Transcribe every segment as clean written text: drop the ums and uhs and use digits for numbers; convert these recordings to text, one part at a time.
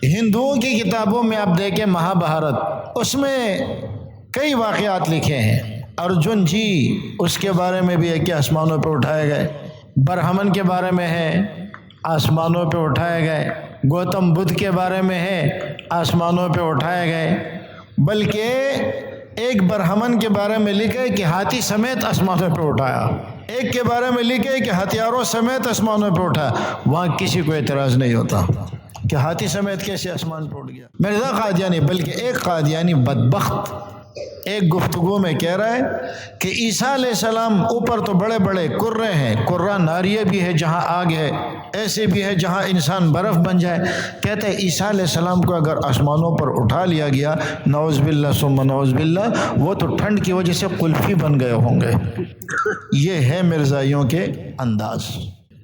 ہندوؤں کی کتابوں میں آپ دیکھیں مہابھارت، اس میں کئی واقعات لکھے ہیں۔ ارجن جی اس کے بارے میں بھی ہے کہ آسمانوں پہ اٹھائے گئے، برہمن کے بارے میں ہے آسمانوں پہ اٹھائے گئے، گوتم بدھ کے بارے میں ہے آسمانوں پہ اٹھائے گئے، بلکہ ایک برہمن کے بارے میں لکھے کہ ہاتھی سمیت آسمانوں پہ اٹھایا، ایک کے بارے میں لکھے کہ ہتھیاروں سمیت آسمانوں پہ اٹھایا۔ وہاں کسی کو اعتراض نہیں ہوتا کہ ہاتھی سمیت کیسے آسمان پہ اٹھ گیا۔ مرزا قادیانی، بلکہ ایک قادیانی بدبخت ایک گفتگو میں کہہ رہا ہے کہ عیسیٰ علیہ السلام اوپر تو بڑے بڑے کرے ہیں، کرہ ناریہ بھی ہے جہاں آگ ہے، ایسے بھی ہے جہاں انسان برف بن جائے۔ کہتے ہیں عیسیٰ علیہ السلام کو اگر آسمانوں پر اٹھا لیا گیا، نعوذ باللہ ثم نعوذ باللہ، وہ تو ٹھنڈ کی وجہ سے قلفی بن گئے ہوں گے۔ یہ ہے مرزائیوں کے انداز۔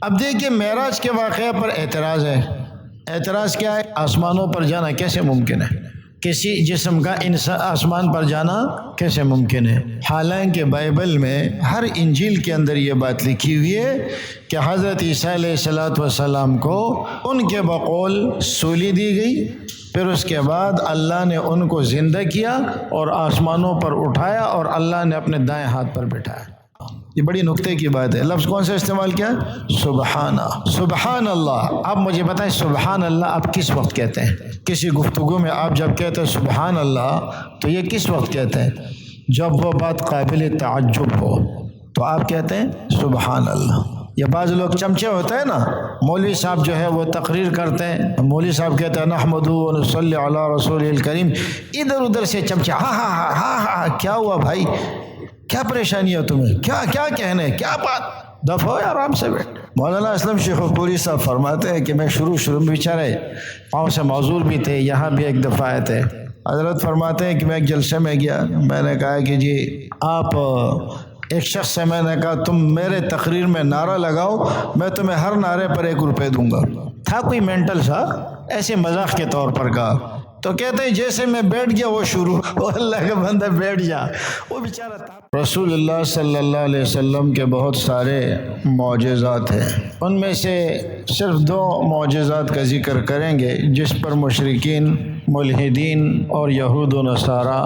اب دیکھیے معراج کے واقعہ پر اعتراض ہے۔ اعتراض کیا ہے؟ آسمانوں پر جانا کیسے ممکن ہے؟ کسی جسم کا انسان آسمان پر جانا کیسے ممکن ہے؟ حالانکہ بائبل میں ہر انجیل کے اندر یہ بات لکھی ہوئی ہے کہ حضرت عیسیٰ علیہ السلام کو ان کے بقول سولی دی گئی، پھر اس کے بعد اللہ نے ان کو زندہ کیا اور آسمانوں پر اٹھایا اور اللہ نے اپنے دائیں ہاتھ پر بٹھایا۔ یہ بڑی نکتے کی بات ہے۔ لفظ کون سا استعمال کیا؟ سبحانہ، سبحان اللہ۔ آپ مجھے بتائیں سبحان اللہ آپ کس وقت کہتے ہیں؟ کسی گفتگو میں آپ جب کہتے ہیں سبحان اللہ تو یہ کس وقت کہتے ہیں؟ جب وہ بات قابل تعجب ہو تو آپ کہتے ہیں سبحان اللہ۔ یا بعض لوگ چمچے ہوتے ہیں نا، مولوی صاحب جو ہے وہ تقریر کرتے ہیں، مولوی صاحب کہتے ہیں نحمدہ و نصلی علی رسول الکریم، ادھر ادھر سے چمچے، ہاں ہاں ہاں ہاں ہاں، کیا ہوا بھائی؟ کیا پریشانی ہے تمہیں؟ کیا کہنے؟ کیا بات؟ دفعہ آرام سے بیٹھ۔ مولانا اسلم شیخ پوری صاحب فرماتے ہیں کہ میں شروع میں بیچارے پاؤں سے معذور بھی تھے، یہاں بھی ایک دفعہ آئے تھے۔ حضرت فرماتے ہیں کہ میں ایک جلسے میں گیا، میں نے کہا کہ جی آپ ایک شخص سے میں نے کہا تم میرے تقریر میں نعرہ لگاؤ، میں تمہیں ہر نعرے پر 1 روپے دوں گا۔ تھا کوئی مینٹل سا، ایسے مذاق کے طور پر کہا، تو کہتے ہیں جیسے میں بیٹھ گیا وہ شروع، وہ اللہ کا بندہ بیٹھ جا، وہ بیچارہ تھا۔ رسول اللہ صلی اللہ علیہ وسلم کے بہت سارے معجزات ہیں، ان میں سے صرف 2 معجزات کا ذکر کریں گے جس پر مشرکین، ملحدین اور یہود و نصارہ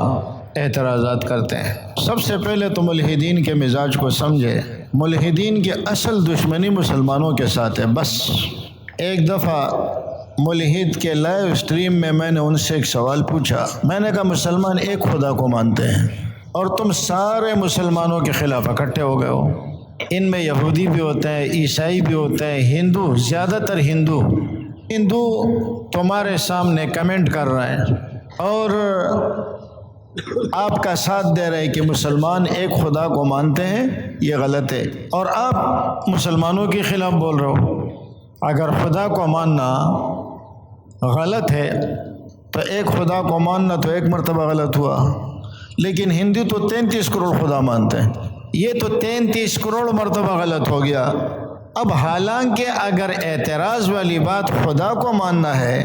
اعتراضات کرتے ہیں۔ سب سے پہلے تو ملحدین کے مزاج کو سمجھے۔ ملحدین کی اصل دشمنی مسلمانوں کے ساتھ ہے۔ بس ایک دفعہ ملحد کے لائیو سٹریم میں نے ان سے ایک سوال پوچھا، میں نے کہا مسلمان ایک خدا کو مانتے ہیں اور تم سارے مسلمانوں کے خلاف اکٹھے ہو گئے ہو، ان میں یہودی بھی ہوتے ہیں، عیسائی بھی ہوتے ہیں، ہندو، زیادہ تر ہندو تمہارے سامنے کمنٹ کر رہے ہیں اور آپ کا ساتھ دے رہے کہ مسلمان ایک خدا کو مانتے ہیں، یہ غلط ہے، اور آپ مسلمانوں کے خلاف بول رہے ہو۔ اگر خدا کو ماننا غلط ہے تو ایک خدا کو ماننا تو 1 مرتبہ غلط ہوا، لیکن ہندو تو 33 کروڑ خدا مانتے ہیں، یہ تو 33 کروڑ مرتبہ غلط ہو گیا۔ اب حالانکہ اگر اعتراض والی بات خدا کو ماننا ہے،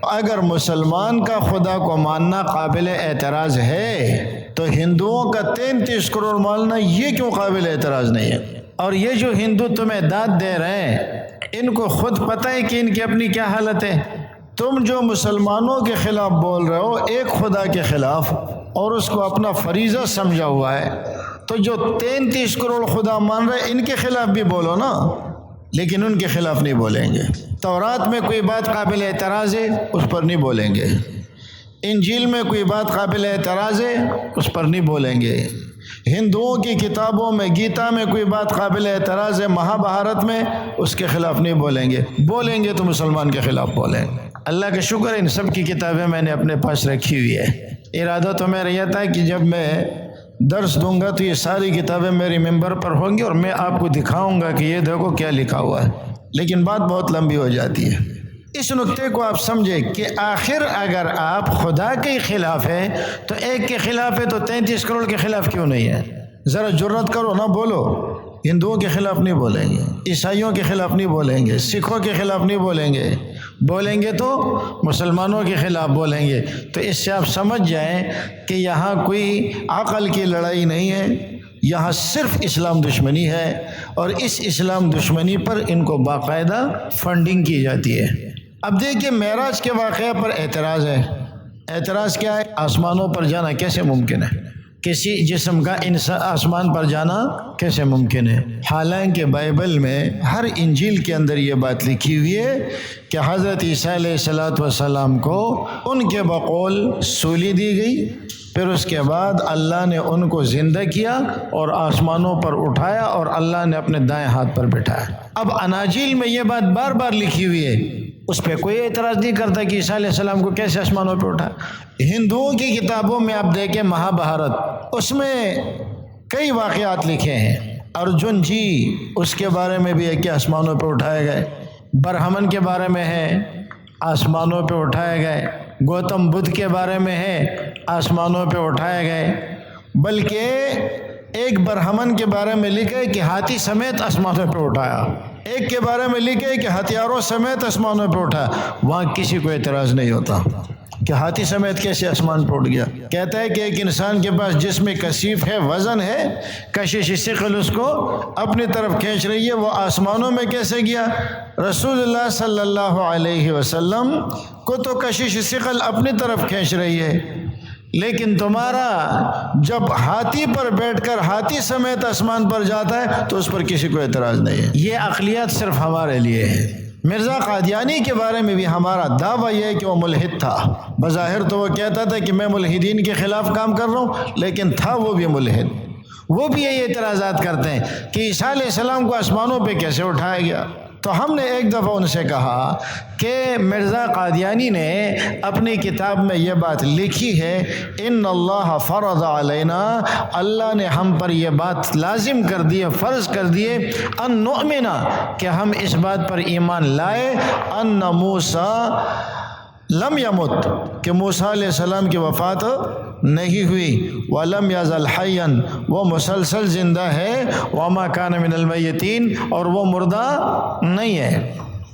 اگر مسلمان کا خدا کو ماننا قابل اعتراض ہے تو ہندوؤں کا 33 کروڑ ماننا یہ کیوں قابل اعتراض نہیں ہے؟ اور یہ جو ہندو تمہیں داد دے رہے ہیں ان کو خود پتہ ہے کہ ان کی اپنی کیا حالت ہے۔ تم جو مسلمانوں کے خلاف بول رہے ہو ایک خدا کے خلاف اور اس کو اپنا فریضہ سمجھا ہوا ہے، تو جو 33 کروڑ خدا مان رہے ان کے خلاف بھی بولو نا، لیکن ان کے خلاف نہیں بولیں گے۔ تورات میں کوئی بات قابل اعتراض ہے اس پر نہیں بولیں گے، انجیل میں کوئی بات قابل اعتراض ہے اس پر نہیں بولیں گے، ہندوؤں کی کتابوں میں گیتا میں کوئی بات قابل اعتراض ہے، مہابھارت میں، اس کے خلاف نہیں بولیں گے، بولیں گے تو مسلمان کے خلاف بولیں گے۔ اللہ کا شکر ہے ان سب کی کتابیں میں نے اپنے پاس رکھی ہوئی ہے۔ ارادہ تو میرا یہ تھا کہ جب میں درس دوں گا تو یہ ساری کتابیں میری ممبر پر ہوں گی اور میں آپ کو دکھاؤں گا کہ یہ دیکھو کیا لکھا ہوا ہے، لیکن بات بہت لمبی ہو جاتی ہے۔ اس نقطے کو آپ سمجھیں کہ آخر اگر آپ خدا کے خلاف ہے تو ایک کے خلاف ہے تو 33 کروڑ کے خلاف کیوں نہیں ہے؟ ذرا جرات کرو نا، بولو۔ ہندوؤں کے خلاف نہیں بولیں گے، عیسائیوں کے خلاف نہیں بولیں گے، سکھوں کے خلاف نہیں بولیں گے، بولیں گے تو مسلمانوں کے خلاف بولیں گے۔ تو اس سے آپ سمجھ جائیں کہ یہاں کوئی عقل کی لڑائی نہیں ہے، یہاں صرف اسلام دشمنی ہے، اور اس اسلام دشمنی پر ان کو باقاعدہ فنڈنگ کی جاتی ہے۔ اب دیکھیے معراج کے واقعہ پر اعتراض ہے۔ اعتراض کیا ہے؟ آسمانوں پر جانا کیسے ممکن ہے؟ کسی جسم کا انسان آسمان پر جانا کیسے ممکن ہے؟ حالانکہ بائبل میں ہر انجیل کے اندر یہ بات لکھی ہوئی ہے کہ حضرت عیسیٰ علیہ السلام کو ان کے بقول سولی دی گئی، پھر اس کے بعد اللہ نے ان کو زندہ کیا اور آسمانوں پر اٹھایا اور اللہ نے اپنے دائیں ہاتھ پر بٹھایا۔ اب اناجیل میں یہ بات بار بار لکھی ہوئی ہے، اس پہ کوئی اعتراض نہیں کرتا کہ عیسیٰ علیہ السلام کو کیسے آسمانوں پہ اٹھا۔ ہندوؤں کی کتابوں میں آپ دیکھیں مہا بھارت، اس میں کئی واقعات لکھے ہیں۔ ارجن جی اس کے بارے میں بھی ہے کہ آسمانوں پہ اٹھائے گئے، برہمن کے بارے میں ہے آسمانوں پہ اٹھائے گئے، گوتم بدھ کے بارے میں ہے آسمانوں پہ اٹھائے گئے، بلکہ ایک برہمن کے بارے میں لکھے کہ ہاتھی سمیت آسمانوں پہ اٹھایا، ایک کے بارے میں لکھے کہ ہتھیاروں سمیت آسمانوں پہ اٹھا۔ وہاں کسی کو اعتراض نہیں ہوتا کہ ہاتھی سمیت کیسے آسمان پہ اٹھ گیا۔ کہتا ہے کہ ایک انسان کے پاس جسم کثیف ہے، وزن ہے، کشش ثقل اس کو اپنی طرف کھینچ رہی ہے، وہ آسمانوں میں کیسے گیا؟ رسول اللہ صلی اللہ علیہ وسلم کو تو کشش ثقل اپنی طرف کھینچ رہی ہے، لیکن تمہارا جب ہاتھی پر بیٹھ کر ہاتھی سمیت آسمان پر جاتا ہے تو اس پر کسی کو اعتراض نہیں ہے۔ یہ عقلیات صرف ہمارے لیے ہے۔ مرزا قادیانی کے بارے میں بھی ہمارا دعویٰ یہ ہے کہ وہ ملحد تھا۔ بظاہر تو وہ کہتا تھا کہ میں ملحدین کے خلاف کام کر رہا ہوں، لیکن تھا وہ بھی ملحد۔ وہ بھی یہی اعتراضات کرتے ہیں کہ عیسیٰ علیہ السلام کو آسمانوں پہ کیسے اٹھایا گیا۔ تو ہم نے ایک دفعہ ان سے کہا کہ مرزا قادیانی نے اپنی کتاب میں یہ بات لکھی ہے، ان اللہ فرض علینا، اللہ نے ہم پر یہ بات لازم کر دی ہے، فرض کر دیے، ان نؤمن، کہ ہم اس بات پر ایمان لائے، ان موسیٰ لم یمت، کہ موسیٰ علیہ السلام کی وفات نہیں ہوئی، ولم یزل حیا، وہ مسلسل زندہ ہے، وما کان من المیتین، اور وہ مردہ نہیں ہے۔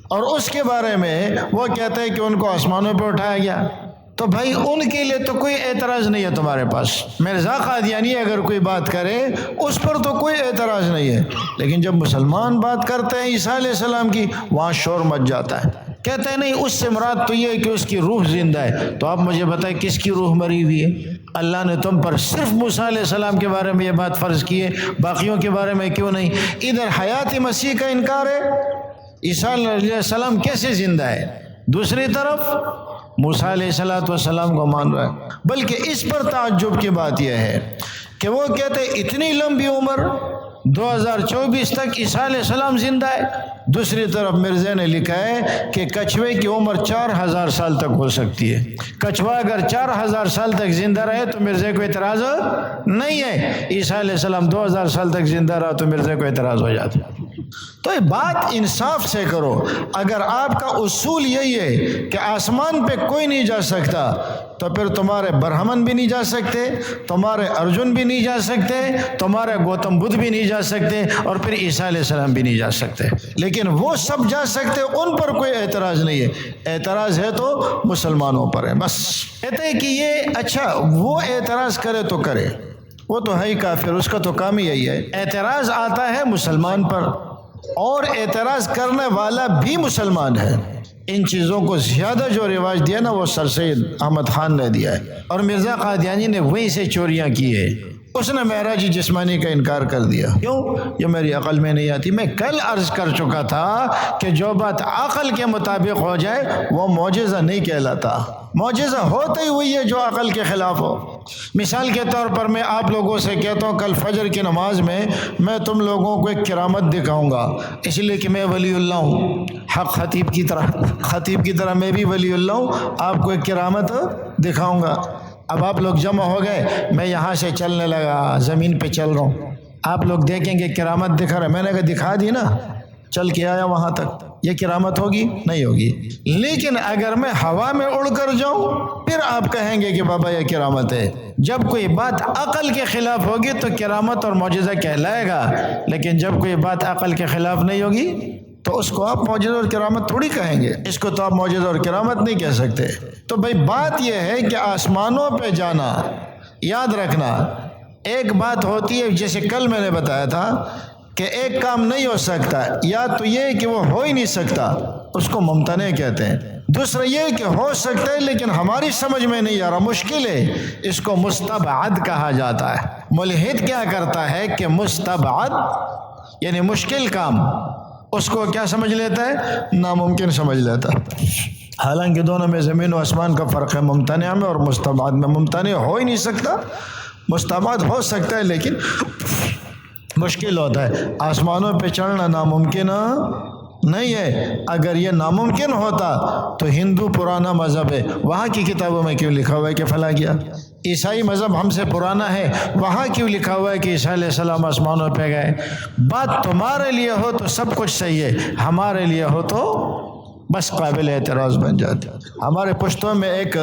اور اس کے بارے میں وہ کہتے ہیں کہ ان کو آسمانوں پہ اٹھایا گیا۔ تو بھائی ان کے لیے تو کوئی اعتراض نہیں ہے تمہارے پاس۔ مرزا قادیانی اگر کوئی بات کرے اس پر تو کوئی اعتراض نہیں ہے، لیکن جب مسلمان بات کرتے ہیں عیسیٰ علیہ السلام کی، وہاں شور مچ جاتا ہے۔ کہتے ہیں نہیں، اس سے مراد تو یہ ہے کہ اس کی روح زندہ ہے۔ تو آپ مجھے بتائیں کس کی روح مری ہوئی ہے؟ اللہ نے تم پر صرف موسیٰ علیہ السلام کے بارے میں یہ بات فرض کی ہے، باقیوں کے بارے میں کیوں نہیں؟ ادھر حیات مسیح کا انکار ہے، عیسیٰ علیہ السلام کیسے زندہ ہے؟ دوسری طرف موسیٰ علیہ السلام کو مان رہا ہے۔ بلکہ اس پر تعجب کی بات یہ ہے کہ وہ کہتے اتنی لمبی عمر، 2024 تک عیسیٰ علیہ السلام زندہ ہے۔ دوسری طرف مرزا نے لکھا ہے کہ کچھوے کی عمر 4000 سال تک ہو سکتی ہے۔ کچھوا اگر 4000 سال تک زندہ رہے تو مرزا کو اعتراض نہیں ہے، عیسیٰ علیہ السلام 2000 سال تک زندہ رہا تو مرزا کو اعتراض ہو جاتا۔ تو یہ بات انصاف سے کرو۔ اگر آپ کا اصول یہی ہے کہ آسمان پہ کوئی نہیں جا سکتا، تو پھر تمہارے برہمن بھی نہیں جا سکتے، تمہارے ارجن بھی نہیں جا سکتے، تمہارے گوتم بدھ بھی نہیں جا سکتے، اور پھر عیسیٰ علیہ السلام بھی نہیں جا سکتے۔ لیکن وہ سب جا سکتے، ان پر کوئی اعتراض نہیں ہے۔ اعتراض ہے تو مسلمانوں پر ہے بس۔ کہتے ہیں کہ یہ اچھا وہ اعتراض کرے تو کرے، وہ تو ہے ہی کافر، اس کا تو کام ہی یہی ہے۔ اعتراض آتا ہے مسلمان پر، اور اعتراض کرنے والا بھی مسلمان ہے۔ ان چیزوں کو زیادہ جو رواج دیا نا وہ سر سید احمد خان نے دیا ہے، اور مرزا قادیانی نے وہیں سے چوریاں کی ہے۔ اس نے معراج جسمانی کا انکار کر دیا۔ کیوں؟ یہ میری عقل میں نہیں آتی۔ میں کل عرض کر چکا تھا کہ جو بات عقل کے مطابق ہو جائے وہ معجزہ نہیں کہلاتا۔ معجزہ ہوتا ہی وہی ہے جو عقل کے خلاف ہو۔ مثال کے طور پر میں آپ لوگوں سے کہتا ہوں کل فجر کی نماز میں تم لوگوں کو ایک کرامت دکھاؤں گا، اس لیے کہ میں ولی اللہ ہوں، حق خطیب کی طرح میں بھی ولی اللہ ہوں، آپ کو ایک کرامت دکھاؤں گا۔ اب آپ لوگ جمع ہو گئے، میں یہاں سے چلنے لگا، زمین پہ چل رہا ہوں، آپ لوگ دیکھیں گے کرامت دکھا رہا ہے، میں نے کہا دکھا دی نا، چل کے آیا وہاں تک، یہ کرامت ہوگی؟ نہیں ہوگی۔ لیکن اگر میں ہوا میں اڑ کر جاؤں پھر آپ کہیں گے کہ بابا یہ کرامت ہے۔ جب کوئی بات عقل کے خلاف ہوگی تو کرامت اور معجزہ کہلائے گا، لیکن جب کوئی بات عقل کے خلاف نہیں ہوگی تو اس کو آپ معجزہ اور کرامت تھوڑی کہیں گے، اس کو تو آپ معجزہ اور کرامت نہیں کہہ سکتے۔ تو بھائی بات یہ ہے کہ آسمانوں پہ جانا، یاد رکھنا، ایک بات ہوتی ہے جیسے کل میں نے بتایا تھا کہ ایک کام نہیں ہو سکتا، یا تو یہ کہ وہ ہو ہی نہیں سکتا، اس کو ممتنع کہتے ہیں۔ دوسرا یہ کہ ہو سکتا ہے لیکن ہماری سمجھ میں نہیں آ رہا، مشکل ہے، اس کو مستبعد کہا جاتا ہے۔ ملحد کیا کرتا ہے کہ مستبعد یعنی مشکل کام، اس کو کیا سمجھ لیتا ہے؟ ناممکن سمجھ لیتا ہے، حالانکہ دونوں میں زمین و آسمان کا فرق ہے، ممتنع میں اور مستبعد میں۔ ممتنع ہو ہی نہیں سکتا، مستبعد ہو سکتا ہے لیکن مشکل ہوتا ہے۔ آسمانوں پہ چڑھنا ناممکن نہیں ہے، اگر یہ ناممکن ہوتا تو ہندو پرانا مذہب ہے، وہاں کی کتابوں میں کیوں لکھا ہوا ہے کہ فلاں کیا؟ عیسائی مذہب ہم سے پرانا ہے، وہاں کیوں لکھا ہوا ہے کہ عیسیٰ علیہ السلام آسمانوں پہ گئے؟ بات تمہارے لیے ہو تو سب کچھ صحیح ہے، ہمارے لیے ہو تو بس قابل اعتراض بن جاتے۔ ہمارے پشتوں میں ایک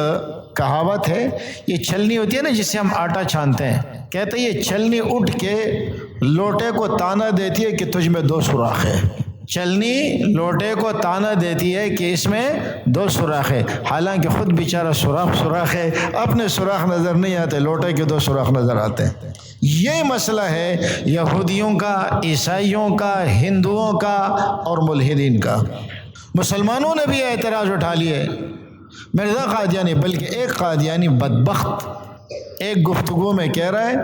کہاوت ہے، یہ چھلنی ہوتی ہے نا جس سے ہم آٹا چھانتے ہیں، کہتے ہیں یہ چھلنی اٹھ کے لوٹے کو تانا دیتی ہے کہ تجھ میں 2 سوراخ ہے۔ چھلنی لوٹے کو تانا دیتی ہے کہ اس میں 2 سوراخ ہے، حالانکہ خود بیچارہ سوراخ ہے، اپنے سوراخ نظر نہیں آتے، لوٹے کے 2 سوراخ نظر آتے ہیں۔ یہ مسئلہ ہے یہودیوں کا، عیسائیوں کا، ہندوؤں کا اور ملحدین کا۔ مسلمانوں نے بھی اعتراض اٹھا لیے، مرزا قادیانی، بلکہ ایک قادیانی بدبخت ایک گفتگو میں کہہ رہا ہے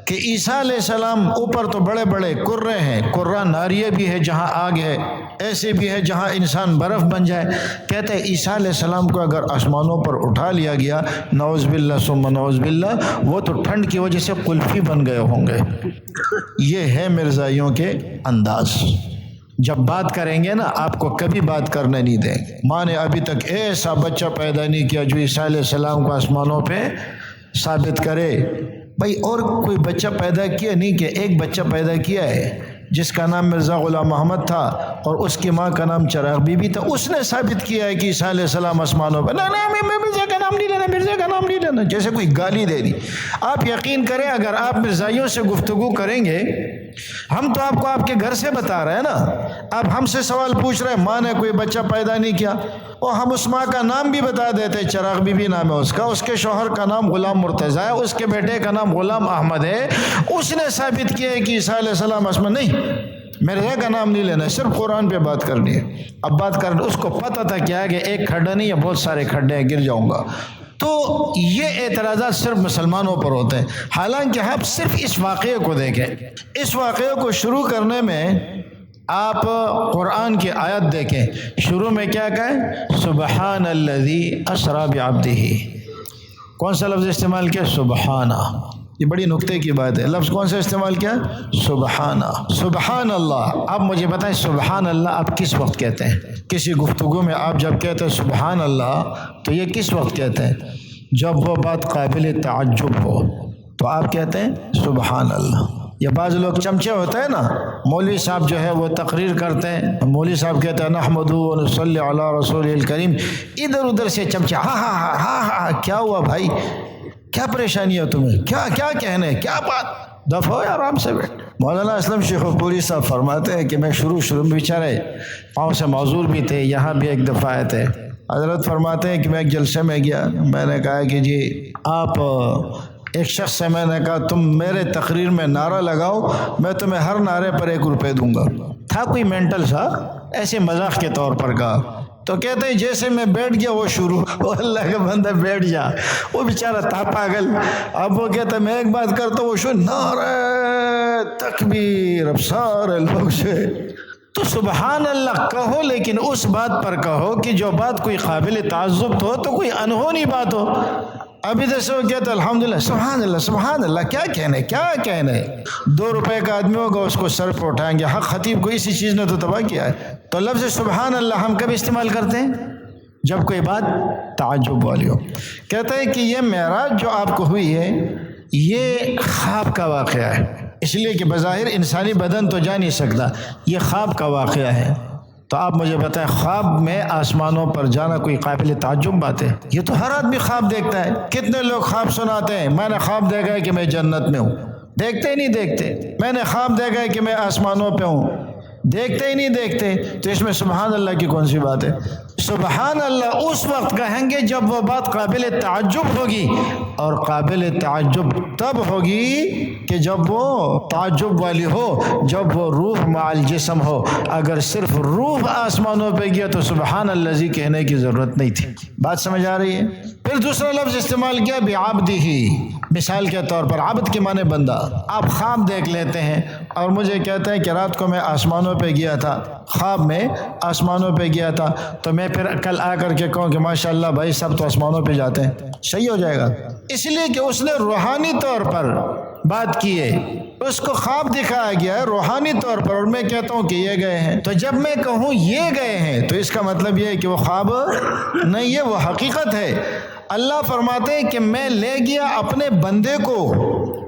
کہ عیسیٰ علیہ السلام اوپر تو بڑے بڑے کرے ہیں، کرہ ناریہ بھی ہے جہاں آگ ہے، ایسے بھی ہے جہاں انسان برف بن جائے۔ کہتے ہیں عیسیٰ علیہ السلام کو اگر آسمانوں پر اٹھا لیا گیا، نعوذ باللہ ثم نعوذ باللہ، وہ تو ٹھنڈ کی وجہ سے قلفی بن گئے ہوں گے۔ یہ ہے مرزائیوں کے انداز، جب بات کریں گے نا آپ کو کبھی بات کرنے نہیں دیں گے۔ ماں نے ابھی تک ایسا بچہ پیدا نہیں کیا جو عیسیٰ علیہ السلام کو آسمانوں پہ ثابت کرے۔ بھائی اور کوئی بچہ پیدا کیا نہیں، کہ ایک بچہ پیدا کیا ہے جس کا نام مرزا غلام محمد تھا اور اس کی ماں کا نام چراغ بی بی تھا، اس نے ثابت کیا ہے کہ عیسیٰ علیہ السلام آسمانوں پہ۔ نہیں مرزا کا نام نہیں لینا، مرزا کا نام نہیں لینا، جیسے کوئی گالی دے دی۔ آپ یقین کریں اگر آپ مرزائیوں سے گفتگو کریں گے، ہم تو آپ کو آپ کے گھر سے بتا رہے ہیں نا، آپ ہم سے سوال پوچھ رہے ہیں ماں نے کوئی بچہ پیدا نہیں کیا، اور ہم اس ماں کا نام بھی بتا دیتے، چراغ بی بی نام ہے اس کا، اس کے شوہر کا نام غلام مرتضی ہے، اس کے بیٹے کا نام غلام احمد ہے، اس نے ثابت کیا ہے کہ عیسیٰ علیہ السلام آسمان۔ نہیں، مرزا کا نام نہیں لینا، صرف قرآن پہ بات کرنی ہے۔ اب بات کرنے اس کو پتہ تھا کیا ہے کہ ایک کھڈا نہیں ہے، بہت سارے کھڈے ہیں، گر جاؤں گا۔ تو یہ اعتراضات صرف مسلمانوں پر ہوتے ہیں، حالانکہ آپ صرف اس واقعے کو دیکھیں۔ اس واقعے کو شروع کرنے میں آپ قرآن کی آیت دیکھیں، شروع میں کیا کہیں؟ سبحان الذی اسری بعبدہ۔ کون سا لفظ استعمال کیا؟ سبحانہ۔ یہ بڑی نکتے کی بات ہے، لفظ کون سا استعمال کیا؟ سبحانہ۔ سبحان اللہ۔ اب مجھے بتائیں سبحان اللہ آپ کس وقت کہتے ہیں؟ کسی گفتگو میں آپ جب کہتے ہیں سبحان اللہ تو یہ کس وقت کہتے ہیں؟ جب وہ بات قابل تعجب ہو تو آپ کہتے ہیں سبحان اللہ۔ یہ بعض لوگ چمچے ہوتے ہیں نا، مولوی صاحب جو ہے وہ تقریر کرتے ہیں، مولوی صاحب کہتے ہیں نحمدہ ونصلی علی رسول الکریم، ادھر ادھر سے چمچے، ہاں ہاں ہاں ہاں ہاں، کیا ہوا بھائی، کیا پریشانی ہے تمہیں، کیا کہنے، کیا بات، دفعہ ہو آرام سے بیٹھ۔ مولانا اسلم شیخ پوری صاحب فرماتے ہیں کہ میں شروع میں بیچارے پاؤں سے معذور بھی تھے، یہاں بھی ایک دفعہ آئے تھے۔ حضرت فرماتے ہیں کہ میں ایک جلسے میں گیا، میں نے کہا کہ جی آپ، ایک شخص سے میں نے کہا تم میرے تقریر میں نعرہ لگاؤ، میں تمہیں ہر نعرے پر 1 روپے دوں گا۔ تھا کوئی مینٹل سا، ایسے مذاق کے طور پر کہا، تو کہتے ہیں جیسے میں بیٹھ گیا وہ شروع، وہ اللہ کا بندہ بیٹھ جا، وہ بیچارہ تھا پاگل۔ اب وہ کہتا ہے میں ایک بات کرتا ہوں، وہ شروع نعرہ تکبیر، اب سارے لوگ سے تو سبحان اللہ کہو، لیکن اس بات پر کہو کہ جو بات کوئی قابل تعجب ہو، تو کوئی انہونی بات ہو۔ ابھی جیسے وہ کہتا ہے الحمدللہ سبحان اللہ سبحان اللہ، کیا کہنے 2 روپے کا آدمی ہوگا اس کو سر پہ اٹھائیں گے۔ حق خطیب کو اسی چیز نے تو تباہ کیا ہے۔ تو لفظ سبحان اللہ ہم کب استعمال کرتے ہیں؟ جب کوئی بات تعجب والی ہو۔ کہتا ہے کہ یہ معراج جو آپ کو ہوئی ہے یہ خواب کا واقعہ ہے، اس لیے کہ بظاہر انسانی بدن تو جا نہیں سکتا، یہ خواب کا واقعہ ہے۔ تو آپ مجھے بتائیں خواب میں آسمانوں پر جانا کوئی قابل تعجب بات ہے؟ یہ تو ہر آدمی خواب دیکھتا ہے۔ کتنے لوگ خواب سناتے ہیں میں نے خواب دیکھا ہے کہ میں جنت میں ہوں، دیکھتے ہی نہیں دیکھتے۔ میں نے خواب دیکھا ہے کہ میں آسمانوں پہ ہوں، دیکھتے ہی نہیں دیکھتے۔ تو اس میں سبحان اللہ کی کون سی بات ہے؟ سبحان اللہ اس وقت کہیں گے جب وہ بات قابل تعجب ہوگی، اور قابل تعجب تب ہوگی کہ جب وہ تعجب والی ہو، جب وہ روح مع الجسم ہو۔ اگر صرف روح آسمانوں پہ گیا تو سبحان الذی کہنے کی ضرورت نہیں تھی۔ بات سمجھ آ رہی ہے؟ پھر دوسرا لفظ استعمال کیا بعبدہ، مثال کے طور پر عبد کے معنی بندہ۔ آپ خواب دیکھ لیتے ہیں اور مجھے کہتے ہیں کہ رات کو میں آسمانوں پہ گیا تھا، خواب میں آسمانوں پہ گیا تھا، تو میں پھر کل آ کر کے کہوں کہ ماشاءاللہ بھائی سب تو آسمانوں پہ جاتے ہیں، صحیح ہو جائے گا؟ اس لیے کہ اس نے روحانی طور پر بات کی ہے، اس کو خواب دکھایا گیا ہے روحانی طور پر، اور میں کہتا ہوں کہ یہ گئے ہیں۔ تو جب میں کہوں یہ گئے ہیں تو اس کا مطلب یہ ہے کہ وہ خواب نہیں ہے، وہ حقیقت ہے۔ اللہ فرماتے ہیں کہ میں لے گیا اپنے بندے کو،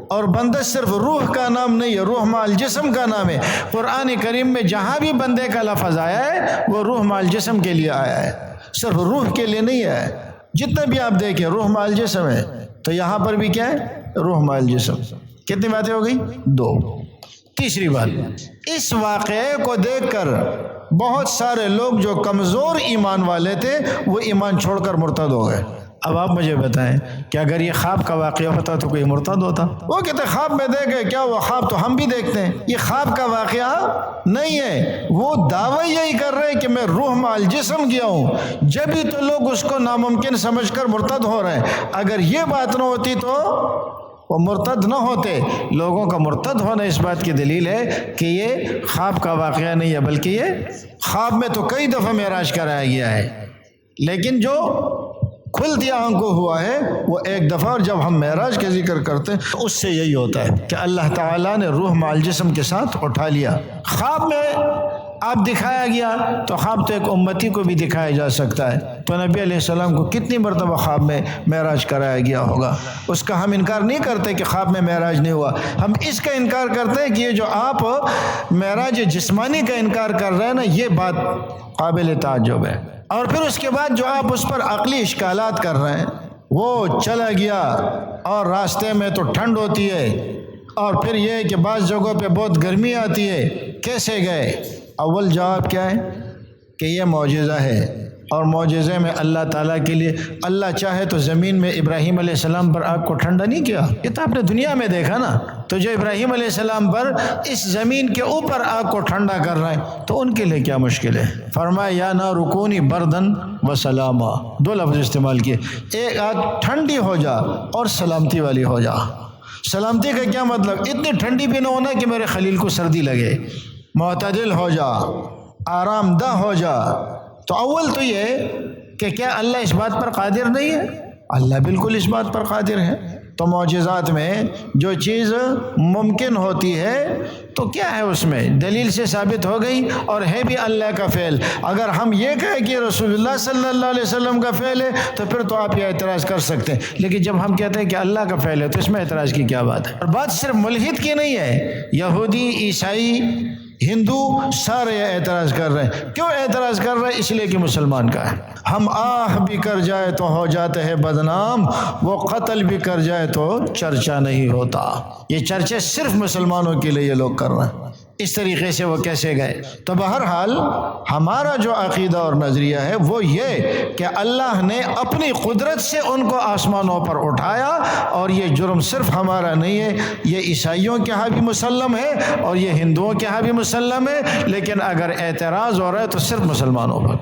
اور بندہ صرف روح کا نام نہیں ہے، روح مع الجسم کا نام ہے۔ قرآن کریم میں جہاں بھی بندے کا لفظ آیا ہے وہ روح مع الجسم کے لیے آیا ہے، صرف روح کے لیے نہیں ہے۔ جتنا بھی آپ دیکھیں روح مع الجسم ہے، تو یہاں پر بھی کیا ہے؟ روح مع الجسم۔ کتنی باتیں ہو گئی؟ 2۔ تیسری بات، اس واقعے کو دیکھ کر بہت سارے لوگ جو کمزور ایمان والے تھے وہ ایمان چھوڑ کر مرتد ہو گئے۔ اب آپ مجھے بتائیں کہ اگر یہ خواب کا واقعہ ہوتا تو کوئی مرتد ہوتا؟ وہ کہتے خواب میں دیکھے، کیا وہ خواب تو ہم بھی دیکھتے ہیں، یہ خواب کا واقعہ نہیں ہے۔ وہ دعویٰ یہی کر رہے ہیں کہ میں روح مع الجسم گیا ہوں، جبھی تو لوگ اس کو ناممکن سمجھ کر مرتد ہو رہے ہیں۔ اگر یہ بات نہ ہوتی تو وہ مرتد نہ ہوتے۔ لوگوں کا مرتد ہونا اس بات کی دلیل ہے کہ یہ خواب کا واقعہ نہیں ہے، بلکہ یہ خواب میں تو کئی دفعہ معراج کرایا گیا ہے، لیکن جو کھلتی آنکھ کو ہوا ہے وہ ایک دفعہ۔ اور جب ہم معراج کا ذکر کرتے ہیں اس سے یہی ہوتا ہے کہ اللہ تعالیٰ نے روح مع الجسم کے ساتھ اٹھا لیا۔ خواب میں آپ دکھایا گیا تو خواب تو ایک امتی کو بھی دکھایا جا سکتا ہے، تو نبی علیہ السلام کو کتنی مرتبہ خواب میں معراج کرایا گیا ہوگا۔ اس کا ہم انکار نہیں کرتے کہ خواب میں معراج نہیں ہوا، ہم اس کا انکار کرتے ہیں کہ یہ جو آپ معراج جسمانی کا انکار کر رہے ہیں نا، یہ بات قابل تعجب ہے۔ اور پھر اس کے بعد جو آپ اس پر عقلی اشکالات کر رہے ہیں، وہ چلا گیا اور راستے میں تو ٹھنڈ ہوتی ہے، اور پھر یہ کہ بعض جگہوں پہ بہت گرمی آتی ہے، کیسے گئے؟ اول جواب کیا ہے کہ یہ معجزہ ہے، اور معجزے میں اللہ تعالیٰ کے لیے اللہ چاہے تو زمین میں ابراہیم علیہ السلام پر آگ کو ٹھنڈا نہیں کیا، یہ تو آپ نے دنیا میں دیکھا نا۔ تو جو ابراہیم علیہ السلام پر اس زمین کے اوپر آگ کو ٹھنڈا کر رہے ہیں تو ان کے لیے کیا مشکل ہے؟ فرمایا یا نار کونی بردن و سلاما، 2 لفظ استعمال کیے، ایک آگ ٹھنڈی ہو جا اور سلامتی والی ہو جا۔ سلامتی کا کیا مطلب؟ اتنی ٹھنڈی بھی نہ ہونا کہ میرے خلیل کو سردی لگے، معتدل ہو جا، آرام دہ ہو جا۔ تو اول تو یہ کہ کیا اللہ اس بات پر قادر نہیں ہے؟ اللہ بالکل اس بات پر قادر ہے۔ تو معجزات میں جو چیز ممکن ہوتی ہے تو کیا ہے اس میں دلیل سے ثابت ہو گئی، اور ہے بھی اللہ کا فعل۔ اگر ہم یہ کہیں کہ رسول اللہ صلی اللہ علیہ وسلم کا فعل ہے تو پھر تو آپ یہ اعتراض کر سکتے ہیں، لیکن جب ہم کہتے ہیں کہ اللہ کا فعل ہے تو اس میں اعتراض کی کیا بات ہے؟ اور بات صرف ملحد کی نہیں ہے، یہودی، عیسائی، ہندو سارے اعتراض کر رہے ہیں۔ کیوں اعتراض کر رہے ہیں؟ اس لیے کہ مسلمان کا ہے۔ ہم آہ بھی کر جائے تو ہو جاتے ہیں بدنام، وہ قتل بھی کر جائے تو چرچا نہیں ہوتا۔ یہ چرچے صرف مسلمانوں کے لیے یہ لوگ کر رہے ہیں، اس طریقے سے وہ کیسے گئے؟ تو بہرحال ہمارا جو عقیدہ اور نظریہ ہے وہ یہ کہ اللہ نے اپنی قدرت سے ان کو آسمانوں پر اٹھایا، اور یہ جرم صرف ہمارا نہیں ہے، یہ عیسائیوں کے ہاں بھی مسلم ہے اور یہ ہندوؤں کے ہاں بھی مسلم ہے، لیکن اگر اعتراض ہو رہا ہے تو صرف مسلمانوں پر۔